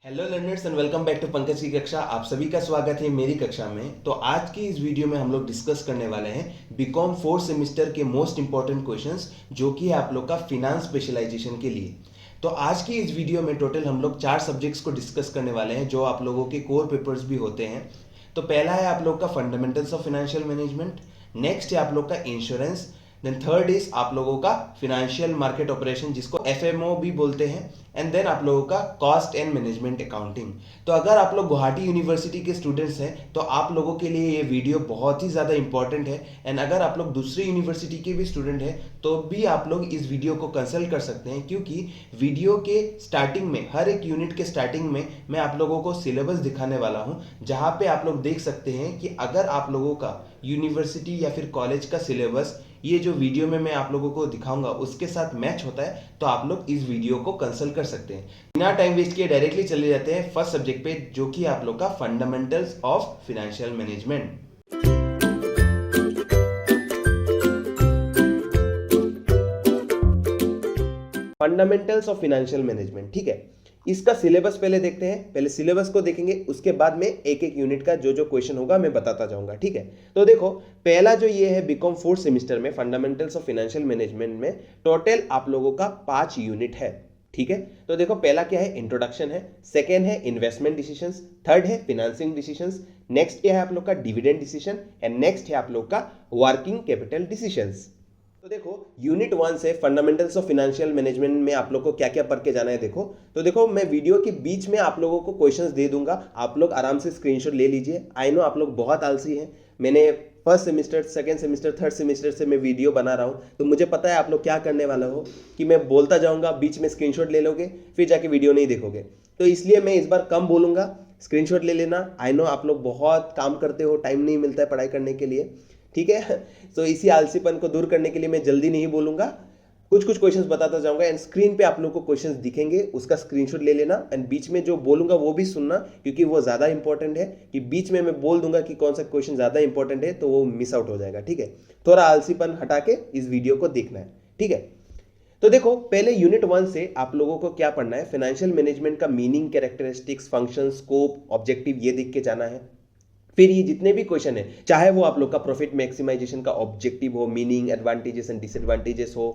Hello learners and welcome back to Pankaj की कक्षा। आप सभी का स्वागत है मेरी कक्षा में। तो आज की इस वीडियो में हम लोग डिस्कस करने वाले हैं बीकॉम फोर्थ सेमेस्टर के मोस्ट इंपॉर्टेंट क्वेश्चंस जो कि है आप लोग का फिनांस स्पेशलाइजेशन के लिए। तो आज की इस वीडियो में टोटल हम लोग 4 सब्जेक्ट्स को डिस्कस करने वाले हैं जो आप लोगों के कोर पेपर्स भी होते हैं। तो पहला है आप लोग का fundamentals of financial management, next है आप लोग का इंश्योरेंस, देन थर्ड इज आप लोगों का फिनेंशियल मार्केट ऑपरेशन जिसको एफएमओ भी बोलते हैं, एंड देन आप लोगों का कॉस्ट एंड मैनेजमेंट अकाउंटिंग। तो अगर आप लोग गुवाहाटी यूनिवर्सिटी के स्टूडेंट्स हैं तो आप लोगों के लिए ये वीडियो बहुत ही ज़्यादा इंपॉर्टेंट है। एंड अगर आप लोग दूसरी यूनिवर्सिटी के भी स्टूडेंट हैं तो भी आप लोग इस वीडियो को कंसल्ट कर सकते हैं, क्योंकि वीडियो के स्टार्टिंग में हर एक यूनिट के स्टार्टिंग में मैं आप लोगों को सिलेबस दिखाने वाला हूँ, जहाँ पे आप लोग देख सकते हैं कि अगर आप लोगों का यूनिवर्सिटी या फिर कॉलेज का सिलेबस ये जो वीडियो में मैं आप लोगों को दिखाऊंगा उसके साथ मैच होता है तो आप लोग इस वीडियो को कंसल्ट कर सकते हैं। बिना टाइम वेस्ट किए डायरेक्टली चले जाते हैं फर्स्ट सब्जेक्ट पे, जो कि आप लोग का fundamentals of financial management. Fundamentals of financial management, ठीक है। इसका सिलेबस पहले देखते हैं। पहले सिलेबस को देखेंगे, उसके बाद में एक एक यूनिट का जो जो क्वेश्चन होगा मैं बताता जाऊंगा, ठीक है। तो देखो, पहला जो ये है बीकॉम फोर्थ सेमेस्टर में फंडामेंटल्स ऑफ फाइनेंशियल मैनेजमेंट में टोटल आप लोगों का 5 यूनिट है, ठीक है। तो देखो, पहला क्या है, इंट्रोडक्शन है, सेकेंड है इन्वेस्टमेंट डिसीजंस, थर्ड है फिनेंसिंग डिसीजंस, नेक्स्ट क्या है आप लोग का डिविडेंड डिसीजन, एंड नेक्स्ट है आप लोग का वर्किंग कैपिटल डिसीजंस। तो देखो, यूनिट 1 से फंडामेंटल्स ऑफ फाइनेंशियल मैनेजमेंट में आप लोग को क्या क्या पढ़ के जाना है। देखो, तो देखो, मैं वीडियो के बीच में आप लोगों को क्वेश्चंस दे दूंगा, आप लोग आराम से स्क्रीनशॉट ले लीजिए। आई नो आप लोग बहुत आलसी हैं। मैंने first semester, second semester, third semester से मैं वीडियो बना रहा हूँ, तो मुझे पता है आप लोग क्या करने वाला हो कि मैं बोलता जाऊँगा, बीच में स्क्रीनशॉट ले लोगे, फिर जाके वीडियो नहीं देखोगे। तो इसलिए मैं इस बार कम बोलूँगा, स्क्रीनशॉट ले लेना। आई नो आप लोग बहुत काम करते हो, टाइम नहीं मिलता है पढ़ाई करने के लिए, ठीक है। तो इसी आलसीपन को दूर करने के लिए मैं जल्दी नहीं बोलूंगा, कुछ कुछ क्वेश्चंस बताता जाऊंगा। एंड स्क्रीन पे आप लोगों को क्वेश्चंस दिखेंगे, उसका स्क्रीनशॉट ले लेना, एंड बीच में जो बोलूंगा वो भी सुनना, क्योंकि वो ज्यादा इंपॉर्टेंट है। कि बीच में मैं बोल दूंगा कि कौन सा क्वेश्चन ज्यादा इंपॉर्टेंट है तो वो मिस आउट हो जाएगा, ठीक है। थोड़ा आलसीपन हटा के इस वीडियो को देखना है, ठीक है। तो देखो, पहले यूनिट 1 से आप लोगों को क्या पढ़ना है, फाइनेंशियल मैनेजमेंट का meaning, characteristics, function, scope, objective, ये देख के जाना है। फिर ये जितने भी क्वेश्चन है, चाहे वो आप लोग का प्रॉफिट मैक्सिमाइजेशन का ऑब्जेक्टिव हो, मीनिंग, एडवांटेजेस एंड डिसएडवांटेजेस हो,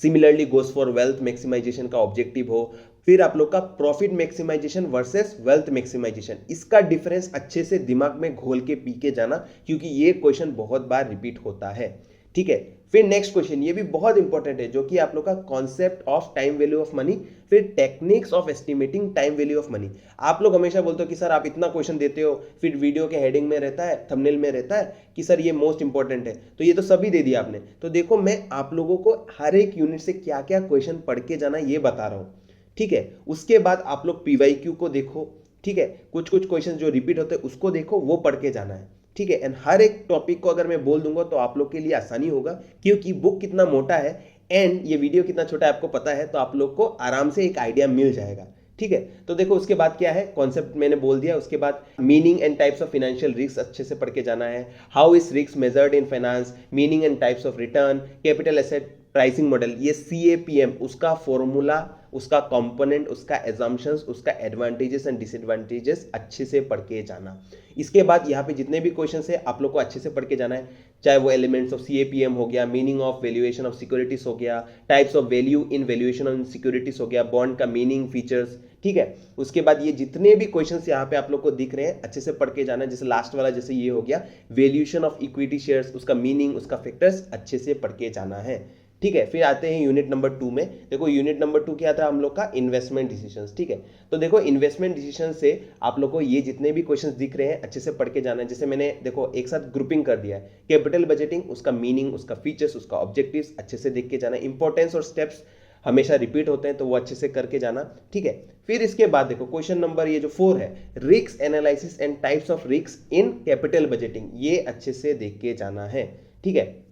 similarly goes for wealth maximisation का ऑब्जेक्टिव हो, फिर आप लोग का profit maximisation versus wealth maximisation, इसका डिफरेंस अच्छे से दिमाग में घोल के पी के जाना, क्योंकि ये क्वेश्चन बहुत बार रिपीट होता है, ठीक है। फिर नेक्स्ट क्वेश्चन, ये भी बहुत इंपॉर्टेंट है, जो कि आप लोग का concept of time value of money, फिर techniques of estimating time value of money. आप लोग हमेशा बोलते हो कि सर आप इतना क्वेश्चन देते हो, फिर वीडियो के हेडिंग में रहता है, थंबनेल में रहता है कि सर ये मोस्ट इंपॉर्टेंट है, तो ये तो सभी दे दिया आपने। तो देखो, मैं आप लोगों को हर एक यूनिट से क्या क्या क्वेश्चन पढ़ के जाना ये बता रहा हूँ, ठीक है। उसके बाद आप लोग पीवाईक्यू को देखो, ठीक है, कुछ कुछ क्वेश्चन जो रिपीट होते हैं उसको देखो, वो पढ़ के जाना है, ठीक है। एंड हर एक टॉपिक को अगर मैं बोल दूंगा तो आप लोग के लिए आसानी होगा, क्योंकि बुक कितना मोटा है एंड ये वीडियो कितना छोटा है आपको पता है, तो आप लोग को आराम से एक आइडिया मिल जाएगा, ठीक है। तो देखो, उसके बाद क्या है, कॉन्सेप्ट मैंने बोल दिया। उसके बाद meaning and types of financial risk अच्छे से पढ़ के जाना है। How is risk measured in finance, meaning and types of return, capital asset pricing model, ये CAPM, उसका फॉर्मूला, उसका कंपोनेंट, उसका एजम्पशंस, उसका एडवांटेजेस एंड डिसएडवांटेजेस अच्छे से पढ़ के जाना। इसके बाद यहाँ पे जितने भी क्वेश्चंस है आप लोग को अच्छे से पढ़ के जाना है, चाहे वो एलिमेंट्स ऑफ CAPM हो गया, meaning of valuation of securities हो गया, types of value in valuation of securities हो गया, बॉन्ड का मीनिंग, फीचर्स, ठीक है। उसके बाद ये जितने भी क्वेश्चंस यहाँ पे आप लोग को दिख रहे हैं अच्छे से पढ़ के जाना। जैसे लास्ट वाला, जैसे ये हो गया वैल्यूएशन ऑफ इक्विटी शेयर्स, उसका मीनिंग, उसका फैक्टर्स अच्छे से पढ़ के जाना है, ठीक है। फिर आते हैं यूनिट नंबर 2 में। देखो, यूनिट नंबर 2 क्या था हम लोग का, इन्वेस्टमेंट डिसीजंस, ठीक है। तो देखो, इन्वेस्टमेंट डिसीजन से आप लोग को ये जितने भी क्वेश्चंस दिख रहे हैं अच्छे से पढ़ के जाना है। जैसे मैंने देखो एक साथ ग्रुपिंग कर दिया है, कैपिटल बजटिंग, उसका मीनिंग, उसका फीचर्स, उसका ऑब्जेक्टिव्स अच्छे से देख के जाना। इंपॉर्टेंस और स्टेप्स हमेशा रिपीट होते हैं तो वो अच्छे से करके जाना, ठीक है। फिर इसके बाद देखो, क्वेश्चन नंबर ये जो 4 है, risk analysis and types of risk in capital budgeting, ये अच्छे से देख के जाना है, ठीक है।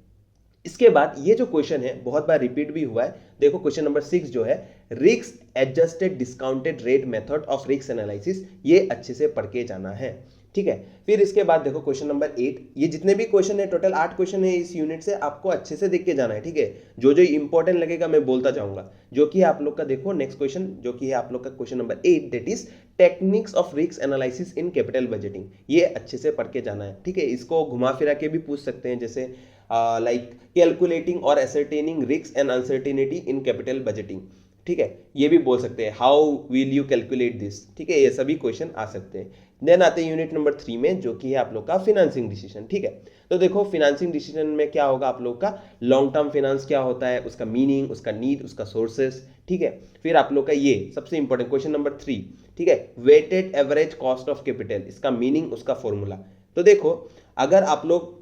इसके बाद ये जो क्वेश्चन है बहुत बार रिपीट भी हुआ है। देखो, क्वेश्चन नंबर 6 जो है, risk adjusted discounted rate method of risk analysis, ये अच्छे से पढ़ के जाना है, ठीक है। फिर इसके बाद देखो क्वेश्चन नंबर 8, ये जितने भी क्वेश्चन है टोटल 8 क्वेश्चन है इस यूनिट से, आपको अच्छे से देख के जाना है, ठीक है। जो जो इंपॉर्टेंट लगेगा मैं बोलता जाऊंगा, जो कि आप लोग का देखो नेक्स्ट क्वेश्चन जो कि है आप लोग का question number 8, that is techniques of risk analysis in capital budgeting. ये अच्छे से पढ़ के जाना है, ठीक है। इसको घुमा फिरा के भी पूछ सकते हैं, जैसे लाइक कैलकुलेटिंग और ascertaining risk and uncertainty in capital budgeting, ठीक है। ये भी बोल सकते हैं how will you calculate this, ठीक है। ये सभी क्वेश्चन आ सकते हैं। देन आते हैं यूनिट नंबर 3 में, जो कि है आप लोग का फिनेंसिंग डिसीजन, ठीक है। तो देखो फिनेंसिंग डिसीजन में क्या होगा आप लोग का, लॉन्ग टर्म फाइनेंस क्या होता है, उसका मीनिंग, उसका नीड, उसका सोर्सेस, ठीक है। फिर आप लोग का ये सबसे इंपॉर्टेंट क्वेश्चन नंबर 3, ठीक है, weighted average cost of capital, इसका मीनिंग, उसका फॉर्मूला। तो देखो अगर आप लोग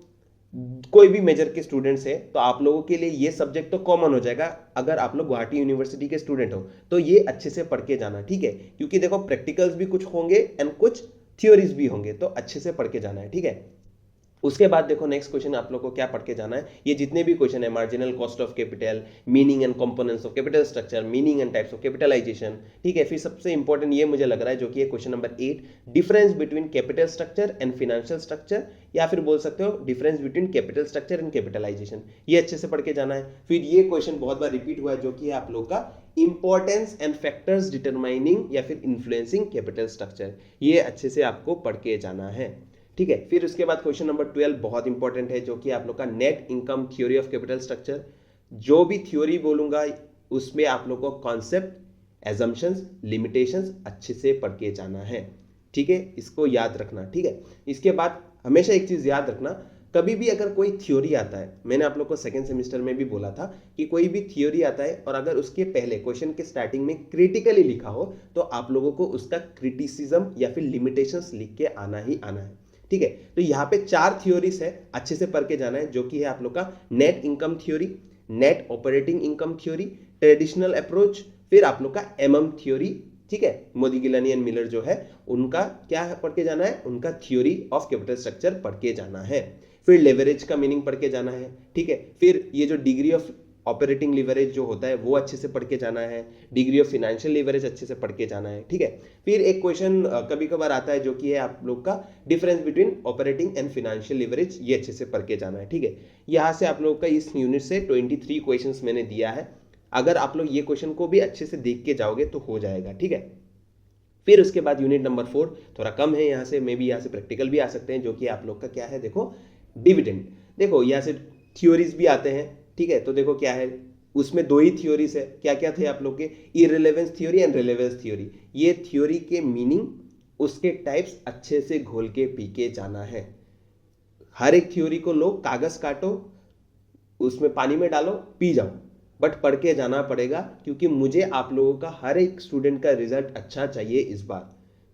कोई भी मेजर के स्टूडेंट्स है तो आप लोगों के लिए ये सब्जेक्ट तो कॉमन हो जाएगा। अगर आप लोग गुवाहाटी यूनिवर्सिटी के स्टूडेंट हो तो ये अच्छे से पढ़ के जाना, ठीक है, क्योंकि देखो प्रैक्टिकल्स भी कुछ होंगे एंड कुछ थ्योरीज भी होंगे, तो अच्छे से पढ़ के जाना है, ठीक है। उसके बाद देखो नेक्स्ट क्वेश्चन आप लोग को क्या पढ़ के जाना है, ये जितने भी क्वेश्चन है, marginal cost of capital, meaning and components of capital structure, meaning and types of capitalisation, ठीक है। फिर सबसे इंपॉर्टेंट ये मुझे लग रहा है जो कि है question number 8, difference between capital structure and financial structure, या फिर बोल सकते हो difference between capital structure and capitalisation, ये अच्छे से पढ़ के जाना है। फिर ये क्वेश्चन बहुत बार रिपीट हुआ है जो कि है आप लोग का इंपॉर्टेंस एंड फैक्टर्स डिटरमाइनिंग या फिर इन्फ्लुएंसिंग कैपिटल स्ट्रक्चर, ये अच्छे से आपको पढ़ के जाना है, ठीक है। फिर उसके बाद क्वेश्चन नंबर 12 बहुत इंपॉर्टेंट है, जो कि आप लोग का net income theory of capital structure. जो भी थ्योरी बोलूंगा उसमें आप लोग को कॉन्सेप्ट, एजम्पशंस, लिमिटेशंस अच्छे से पढ़ के जाना है, ठीक है। इसको याद रखना, ठीक है। इसके बाद हमेशा एक चीज याद रखना, कभी भी अगर कोई थ्योरी आता है, मैंने आप लोग को सेकंड सेमेस्टर में भी बोला था कि कोई भी थ्योरी आता है और अगर उसके पहले क्वेश्चन के स्टार्टिंग में क्रिटिकली लिखा हो तो आप लोगों को उसका क्रिटिसिज्म या फिर लिमिटेशंस लिख के आना ही आना है, ठीक है। तो यहाँ पे 4 थ्योरीज है, अच्छे से पढ़ के जाना है, जो कि है आप लोग का net income theory, net operating income theory, traditional approach, फिर आप लोग का एमएम थ्योरी, ठीक है। मोदी गिलानी एंड मिलर जो है उनका क्या है पढ़ के जाना है, उनका थ्योरी ऑफ कैपिटल स्ट्रक्चर पढ़ के जाना है। फिर लेवरेज का मीनिंग पढ़ के जाना है, ठीक है। फिर ये जो डिग्री ऑफ ऑपरेटिंग लीवरेज जो होता है वो अच्छे से पढ़ के जाना है, डिग्री ऑफ फाइनेंशियल लीवरेज अच्छे से पढ़ के जाना है, ठीक है। फिर एक क्वेश्चन कभी कभार आता है जो कि है आप लोग का difference between operating and financial leverage, ये अच्छे से पढ़ के जाना है, ठीक है। यहाँ से आप लोग का इस यूनिट से 23 क्वेश्चंस मैंने दिया है, अगर आप लोग ये क्वेश्चन को भी अच्छे से देख के जाओगे तो हो जाएगा, ठीक है। फिर उसके बाद यूनिट नंबर 4 थोड़ा कम है, यहाँ से मे भी यहाँ से प्रैक्टिकल भी आ सकते हैं, जो कि आप लोग का क्या है, देखो डिविडेंड। देखो यहाँ से थ्योरीज भी आते हैं, ठीक है। तो देखो क्या है, उसमें 2 ही थ्योरीज है, क्या क्या थे आप लोग के, इररिलेवेंस थ्योरी एंड रिलेवेंस थ्योरी। ये थ्योरी के मीनिंग, उसके टाइप्स अच्छे से घोल के पी के जाना है। हर एक थ्योरी को लो, कागज काटो, उसमें पानी में डालो, पी जाओ, बट पढ़ के जाना पड़ेगा, क्योंकि मुझे आप लोगों का हर एक स्टूडेंट का रिजल्ट अच्छा चाहिए इस बार,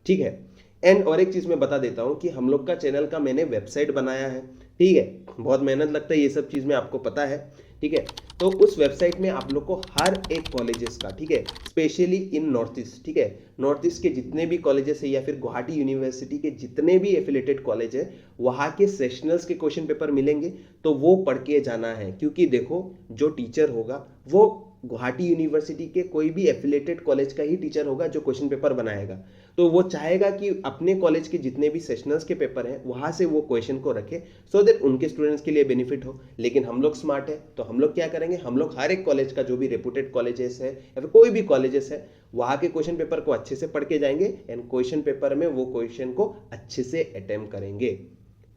ठीक है। एंड और एक चीज मैं बता देता हूं कि हम लोग का चैनल का मैंने वेबसाइट बनाया है, ठीक है। बहुत मेहनत लगता है, ये सब चीज में आपको पता है, ठीक है। तो उस वेबसाइट में आप लोग को हर एक कॉलेजेस का, ठीक है, स्पेशली इन नॉर्थ ईस्ट, ठीक है, नॉर्थ ईस्ट के जितने भी कॉलेजेस है या फिर गुवाहाटी यूनिवर्सिटी के जितने भी एफिलेटेड कॉलेज है, वहाँ के सेशनल्स के क्वेश्चन पेपर मिलेंगे, तो वो पढ़ के जाना है। क्योंकि देखो जो टीचर होगा वो गुवाहाटी यूनिवर्सिटी के कोई भी एफिलेटेड कॉलेज का ही टीचर होगा जो क्वेश्चन पेपर बनाएगा, तो वो चाहेगा कि अपने कॉलेज के जितने भी सेशनल्स के पेपर हैं वहां से वो क्वेश्चन को रखे, सो दैट उनके स्टूडेंट्स के लिए बेनिफिट हो। लेकिन हम लोग स्मार्ट है, तो हम लोग क्या करेंगे, हम लोग हर एक कॉलेज का जो भी रेपुटेड कॉलेजेस है या फिर कोई भी कॉलेजेस है वहां के क्वेश्चन पेपर को अच्छे से पढ़ के जाएंगे एंड क्वेश्चन पेपर में वो क्वेश्चन को अच्छे से अटेम्प्ट करेंगे,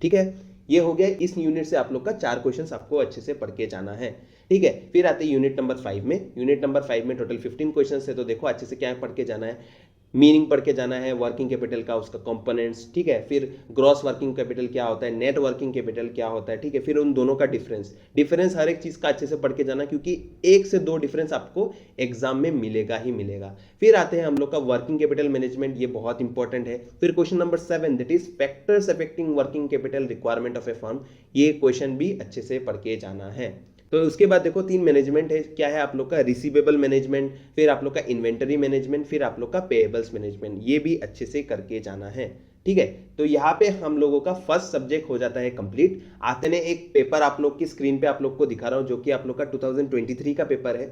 ठीक है। ये हो गया इस यूनिट से आप लोग का 4 क्वेश्चंस आपको अच्छे से पढ़ के जाना है, ठीक है। फिर आते हैं यूनिट नंबर 5 में। यूनिट नंबर 5 में टोटल 15 क्वेश्चंस है, तो देखो अच्छे से क्या पढ़ के जाना है, मीनिंग पढ़ के जाना है, वर्किंग कैपिटल का उसका कंपोनेंट्स, ठीक है। फिर ग्रॉस वर्किंग कैपिटल क्या होता है, नेट वर्किंग कैपिटल क्या होता है, ठीक है। फिर उन दोनों का डिफरेंस हर एक चीज का अच्छे से पढ़ के जाना, क्योंकि 1 से 2 डिफरेंस आपको एग्जाम में मिलेगा ही मिलेगा। फिर आते हैं हम लोग का वर्किंग कैपिटल मैनेजमेंट, ये बहुत इंपॉर्टेंट है। फिर question number 7 that is factors affecting working capital requirement of A firm, ये क्वेश्चन भी अच्छे से पढ़ के जाना है। तो उसके बाद देखो 3 मैनेजमेंट है, क्या है आप लोग का रिसीवेबल मैनेजमेंट, फिर आप लोग का इन्वेंटरी मैनेजमेंट, फिर आप लोग का पेएबल्स मैनेजमेंट, ये भी अच्छे से करके जाना है, ठीक है। तो यहाँ पे हम लोगों का फर्स्ट सब्जेक्ट हो जाता है कंप्लीट। आते ने एक पेपर आप लोग की स्क्रीन पे आप लोग को दिखा रहा हूँ, जो कि आप लोग का 2023 का पेपर है।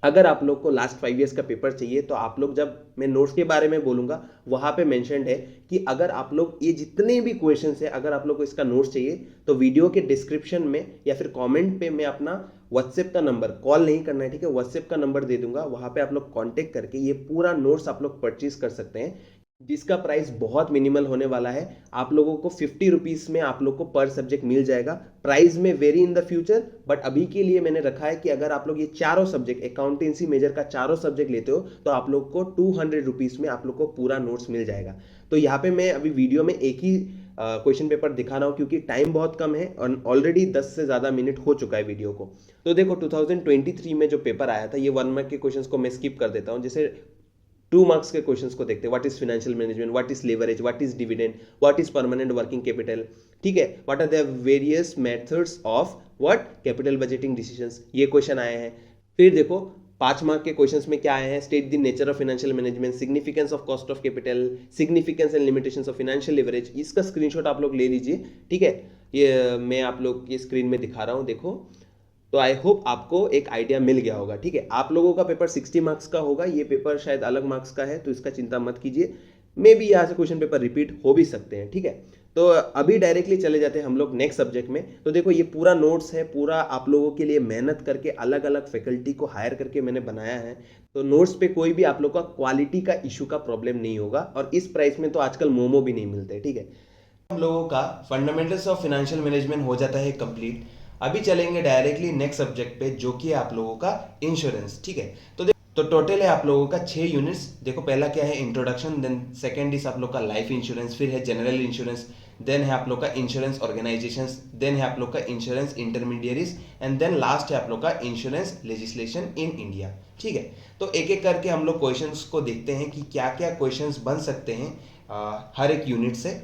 अगर आप लोग को लास्ट 5 ईयर्स का पेपर चाहिए तो आप लोग, जब मैं नोट्स के बारे में बोलूंगा वहां पे मेंशन्ड है कि अगर आप लोग ये जितने भी क्वेश्चंस है, अगर आप लोग को इसका नोट्स चाहिए तो वीडियो के डिस्क्रिप्शन में या फिर कमेंट पे मैं अपना व्हाट्सएप का नंबर, कॉल नहीं करना है ठीक है, व्हाट्सएप का नंबर दे दूंगा, वहां पे आप लोग कांटेक्ट करके ये पूरा नोट्स आप लोग परचेज कर सकते हैं, जिसका प्राइस बहुत मिनिमल होने वाला है। आप लोगों को 50 रुपीज में आप लोग को पर सब्जेक्ट मिल जाएगा। प्राइस में very in the future, but अभी के लिए मैंने रखा है कि अगर आप लोग ये चारों सब्जेक्ट, अकाउंटेंसी मेजर का चारों सब्जेक्ट लेते हो तो आप लोग को 200 रुपीज में आप लोग को पूरा नोट्स मिल जाएगा। तो यहाँ पे मैं अभी वीडियो में एक ही क्वेश्चन पेपर दिखा रहा हूँ क्योंकि टाइम बहुत कम है और ऑलरेडी 10 से ज़्यादा मिनट हो चुका है वीडियो को। तो देखो 2023 में जो पेपर आया था, ये 1 मार्क के क्वेश्चंस को मैं स्किप कर देता हूँ। जैसे 2 मार्क्स के क्वेश्चंस को देखते हैं, what is financial management, what is leverage, what is dividend, what is permanent working capital, ठीक है, what are the various methods of what capital budgeting decisions, ये क्वेश्चन आए हैं। फिर देखो 5 मार्क के क्वेश्चंस में क्या आए हैं, state the nature of financial management, significance of cost of capital, significance and limitations of financial leverage. इसका स्क्रीनशॉट आप लोग ले लीजिए, ठीक है, ये मैं आप लोग की स्क्रीन में दिखा रहा हूँ, देखो। तो आई होप आपको एक आइडिया मिल गया होगा, ठीक है। आप लोगों का पेपर 60 मार्क्स का होगा, ये पेपर शायद अलग मार्क्स का है तो इसका चिंता मत कीजिए, मे बी यहाँ से क्वेश्चन पेपर रिपीट हो भी सकते हैं, ठीक है। तो अभी डायरेक्टली चले जाते हैं हम लोग नेक्स्ट सब्जेक्ट में। तो देखो ये पूरा नोट्स है, पूरा आप लोगों के लिए मेहनत करके अलग अलग फैकल्टी को हायर करके मैंने बनाया है। तो नोट्स पे कोई भी आप लोग का क्वालिटी का इशू का प्रॉब्लम नहीं होगा, और इस प्राइस में तो आजकल मोमो भी नहीं मिलते, ठीक है। हम लोगों का फंडामेंटल्स ऑफ फाइनेंशियल मैनेजमेंट हो जाता है कंप्लीट। अभी चलेंगे डायरेक्टली नेक्स्ट सब्जेक्ट पे, जो कि है आप लोगों का इंश्योरेंस, ठीक है। तो टोटल है आप लोगों का 6 यूनिट्स। देखो पहला क्या है, इंट्रोडक्शन, देन सेकंड इज आप लोग का लाइफ इंश्योरेंस, फिर है जनरल इंश्योरेंस, देन है आप लोग का इंश्योरेंस ऑर्गेनाइजेशंस, देन है आप लोग का insurance intermediaries, and then last है आप लोग का इंश्योरेंस लेजिस्लेशन इन इंडिया, ठीक है। तो एक एक करके हम लोग क्वेश्चंस को देखते हैं कि क्या क्या क्वेश्चंस बन सकते हैं हर एक यूनिट से,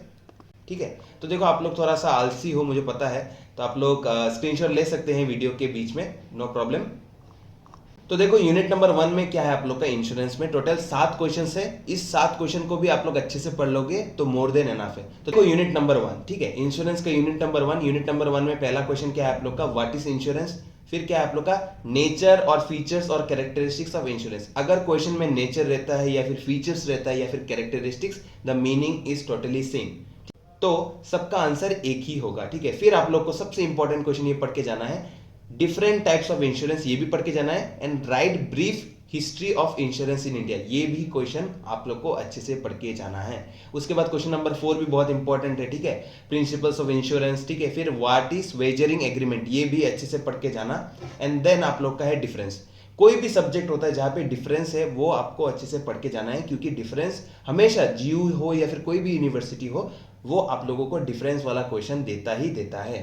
ठीक है। तो देखो आप लोग थोड़ा सा आलसी हो मुझे पता है, तो आप लोग स्क्रीनशॉट ले सकते हैं वीडियो के बीच में, नो प्रॉब्लम। तो देखो यूनिट नंबर 1 में क्या है आप लोग का इंश्योरेंस में टोटल 7 क्वेश्चंस है। इस 7 क्वेश्चन को भी आप लोग अच्छे से पढ़ लोगे तो मोर देन एनफ है। तो देखो यूनिट नंबर 1, ठीक है, इंश्योरेंस का यूनिट नंबर 1। यूनिट नंबर 1 में पहला क्वेश्चन क्या है आप लोग का, व्हाट इज इंश्योरेंस। फिर क्या है आप लोग का, नेचर और फीचर्स और कैरेक्टरिस्टिक्स ऑफ इंश्योरेंस। अगर क्वेश्चन में नेचर रहता है या फिर फीचर्स रहता है या फिर characteristics, the meaning is totally same, तो सबका आंसर एक ही होगा, ठीक है। फिर आप लोग को सबसे इंपॉर्टेंट क्वेश्चन ये पढ़ के जाना है, डिफरेंट टाइप्स ऑफ इंश्योरेंस, ये भी पढ़ के जाना है, and right brief history of insurance in India, ये भी क्वेश्चन आप लोग को अच्छे से पढ़ के जाना है। उसके बाद क्वेश्चन नंबर 4 भी बहुत इंपॉर्टेंट है, ठीक है, प्रिंसिपल्स ऑफ इंश्योरेंस, ठीक है। फिर व्हाट इज वेजरिंग एग्रीमेंट, ये भी अच्छे से पढ़ के जाना, एंड देन आप लोग का है डिफरेंस। कोई भी सब्जेक्ट होता है जहां पे डिफरेंस है वो आपको अच्छे से पढ़ के जाना है, क्योंकि डिफरेंस हमेशा जीयू हो या फिर कोई भी यूनिवर्सिटी हो, वो आप लोगों को डिफरेंस वाला क्वेश्चन देता ही देता है,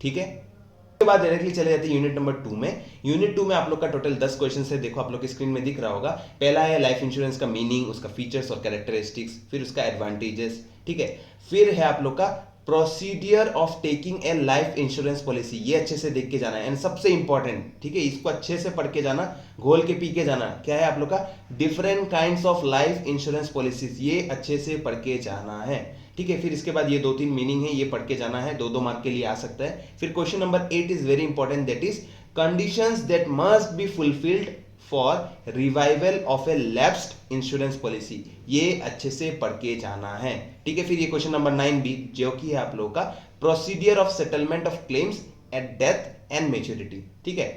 ठीक है। उसके बाद डायरेक्टली चले जाते हैं यूनिट नंबर 2 में। यूनिट 2 में आप लोग का टोटल 10 क्वेश्चन है, देखो आप लोग की स्क्रीन में दिख रहा होगा। पहला है लाइफ इंश्योरेंस का मीनिंग, उसका फीचर्स और कैरेक्टरिस्टिक्स, फिर उसका एडवांटेजेस, ठीक है। फिर है आप लोग का procedure of taking a life insurance policy, ये अच्छे से देख के जाना है। एंड सबसे इंपॉर्टेंट, ठीक है, इसको अच्छे से पढ़ के जाना, घोल के पी के जाना, क्या है आप लोग का, different kinds of life insurance policies, ये अच्छे से पढ़ के जाना है, ठीक है। फिर इसके बाद ये 2-3 मीनिंग है, ये पढ़ के जाना है, 2-2 मार्क के लिए आ सकता है। फिर question number 8 is very important, that is conditions that must be fulfilled for revival of A lapsed insurance policy, ये अच्छे से पढ़ के जाना है, ठीक है। फिर ये क्वेश्चन नंबर 9 भी, जो कि है आप लोगों का procedure of settlement of claims at death and maturity, ठीक है,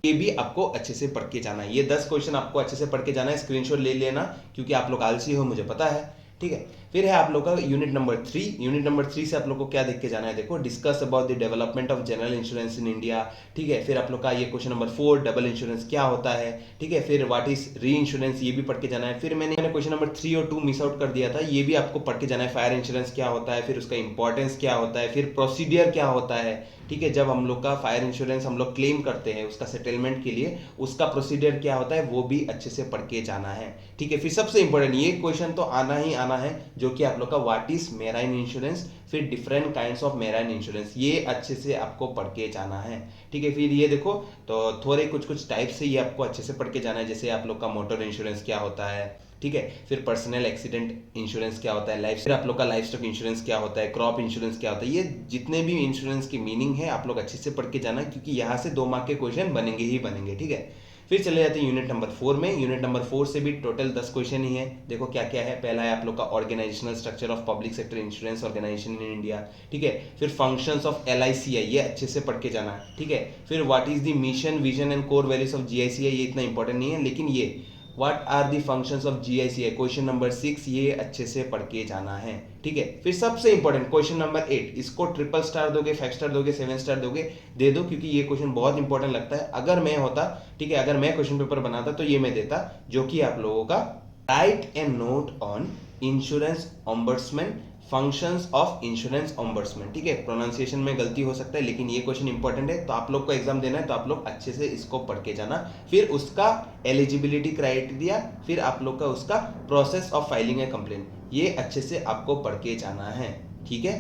ये भी आपको अच्छे से पढ़ के जाना है। ये 10 क्वेश्चन आपको अच्छे से पढ़ के जाना है, स्क्रीनशॉट ले लेना, क्योंकि आप लोग आलसी हो मुझे पता है, ठीक है। फिर है आप लोग का यूनिट नंबर 3। यूनिट नंबर 3 से आप लोग को क्या देख के जाना है, देखो, discuss about the development of general insurance in India, ठीक है। फिर आप लोग का ये क्वेश्चन नंबर 4, डबल इंश्योरेंस क्या होता है, ठीक है। फिर व्हाट इज री इंश्योरेंस, ये भी पढ़ के जाना है। फिर मैंने क्वेश्चन नंबर 3 और 2 मिस आउट कर दिया था, ये भी आपको पढ़ के जाना है। फायर इंश्योरेंस क्या होता है, फिर उसका इंपॉर्टेंस क्या होता है, फिर प्रोसीडियर क्या होता है, ठीक है, जब हम लोग का फायर इंश्योरेंस हम लोग क्लेम करते हैं उसका सेटलमेंट के लिए, उसका प्रोसीडियर क्या होता है, वो भी अच्छे से पढ़ के जाना है, ठीक है। फिर सबसे इंपॉर्टेंट ये क्वेश्चन तो आना ही आना है, जो कि आप लोग का व्हाट इज मेराइन इंश्योरेंस, फिर different kinds of marine insurance, ये अच्छे से आपको पढ़ के जाना है, ठीक है। फिर ये देखो, तो थोड़े कुछ टाइप से ये आपको अच्छे से पढ़ के जाना है, जैसे आप लोग का मोटर इंश्योरेंस क्या होता है, ठीक है। फिर पर्सनल एक्सीडेंट इंश्योरेंस क्या होता है, लाइफ, फिर आप लोग का लाइफ स्टॉक इंश्योरेंस क्या होता है, क्रॉप इंश्योरेंस क्या होता है, ये जितने भी इंश्योरेंस की मीनिंग है आप लोग अच्छे से पढ़ के जाना, क्योंकि यहाँ से 2 मार्क के क्वेश्चन बनेंगे ही बनेंगे, ठीक है। फिर चले जाते हैं यूनिट नंबर 4 में। यूनिट नंबर 4 से भी टोटल 10 क्वेश्चन ही है। देखो क्या क्या है। पहला है आप लोग का organisational structure of public sector insurance organisation in India, ठीक है। फिर फंक्शंस ऑफ LICI, ये अच्छे से पढ़ के जाना है, ठीक है। फिर what is the mission vision and core values of GICI, ये इतना इंपॉर्टेंट नहीं है, लेकिन ये what are the functions of GICI question number 6, ये अच्छे से पढ़ के जाना है, ठीक है। फिर सबसे इंपॉर्टेंट क्वेश्चन नंबर 8, इसको ट्रिपल स्टार दोगे, 5 स्टार दोगे, 7 स्टार दोगे, दे दो, क्योंकि ये क्वेश्चन बहुत इंपॉर्टेंट लगता है। अगर मैं होता, ठीक है, अगर मैं क्वेश्चन पेपर बनाता तो ये मैं देता, जो कि आप लोगों का right A note on insurance ombudsman functions of insurance ombudsman, ठीक है। प्रोनाउंसिएशन में गलती हो सकता है, लेकिन ये क्वेश्चन इंपॉर्टेंट है, तो आप लोग को एग्जाम देना है तो आप लोग अच्छे से इसको पढ़ के जाना। फिर उसका एलिजिबिलिटी क्राइटेरिया, फिर आप लोग का उसका process of filing A complaint, ये अच्छे से आपको पढ़ के जाना है, ठीक है।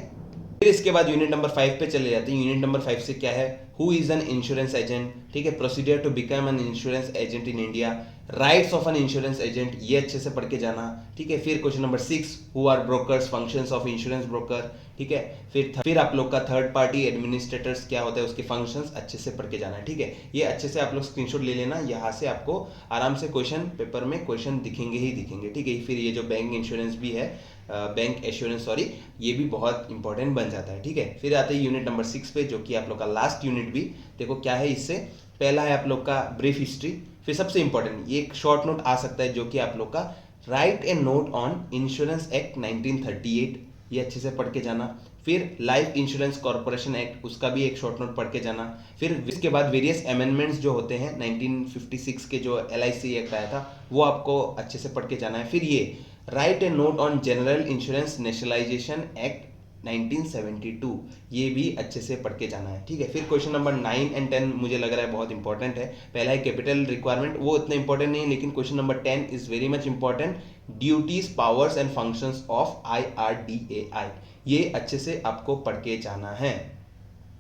फिर इसके बाद यूनिट नंबर 5 पे चले जाते हैं। यूनिट नंबर 5 से क्या है, who is an insurance agent, ठीक है। Procedure to become an insurance agent in India, rights of an insurance agent, ये अच्छे से पढ़ के जाना, ठीक है। फिर question number 6, who are brokers, functions of insurance broker, ठीक है। फिर आप लोग का थर्ड पार्टी एडमिनिस्ट्रेटर्स क्या होता है, उसके फंक्शंस अच्छे से पढ़ के जाना है, ठीक है। ये अच्छे से आप लोग स्क्रीनशॉट ले लेना, यहाँ से आपको आराम से क्वेश्चन पेपर में क्वेश्चन दिखेंगे ही दिखेंगे, ठीक है। फिर ये जो बैंक इंश्योरेंस भी है, बैंक एश्योरेंस सॉरी, ये भी बहुत इंपॉर्टेंट बन जाता है, ठीक है। फिर आते हैं यूनिट नंबर 6 पे, जो कि आप लोग का लास्ट यूनिट भी। देखो क्या है इससे, पहला है आप लोग का ब्रीफ हिस्ट्री। फिर सबसे इंपॉर्टेंट ये एक शॉर्ट नोट आ सकता है, जो कि आप लोग का right A note on insurance act 1938, ये अच्छे से पढ़ के जाना। फिर लाइफ इंश्योरेंस कॉर्पोरेशन एक्ट, उसका भी एक शॉर्ट नोट पढ़ के जाना। फिर इसके बाद वेरियस अमेंडमेंट्स जो होते हैं 1956 के, जो LIC एक्ट आया था, वो आपको अच्छे से पढ़ के जाना है। फिर ये right A note on general insurance nationalisation act 1972, ये भी अच्छे से पढ़ के जाना है, ठीक है। फिर क्वेश्चन नंबर 9 एंड 10 मुझे लग रहा है बहुत इंपॉर्टेंट है। पहला है कैपिटल रिक्वायरमेंट, वो इतना इंपॉर्टेंट नहीं है, लेकिन question number 10 is very much important, duties powers and functions of IRDAI, ये अच्छे से आपको पढ़ के जाना है।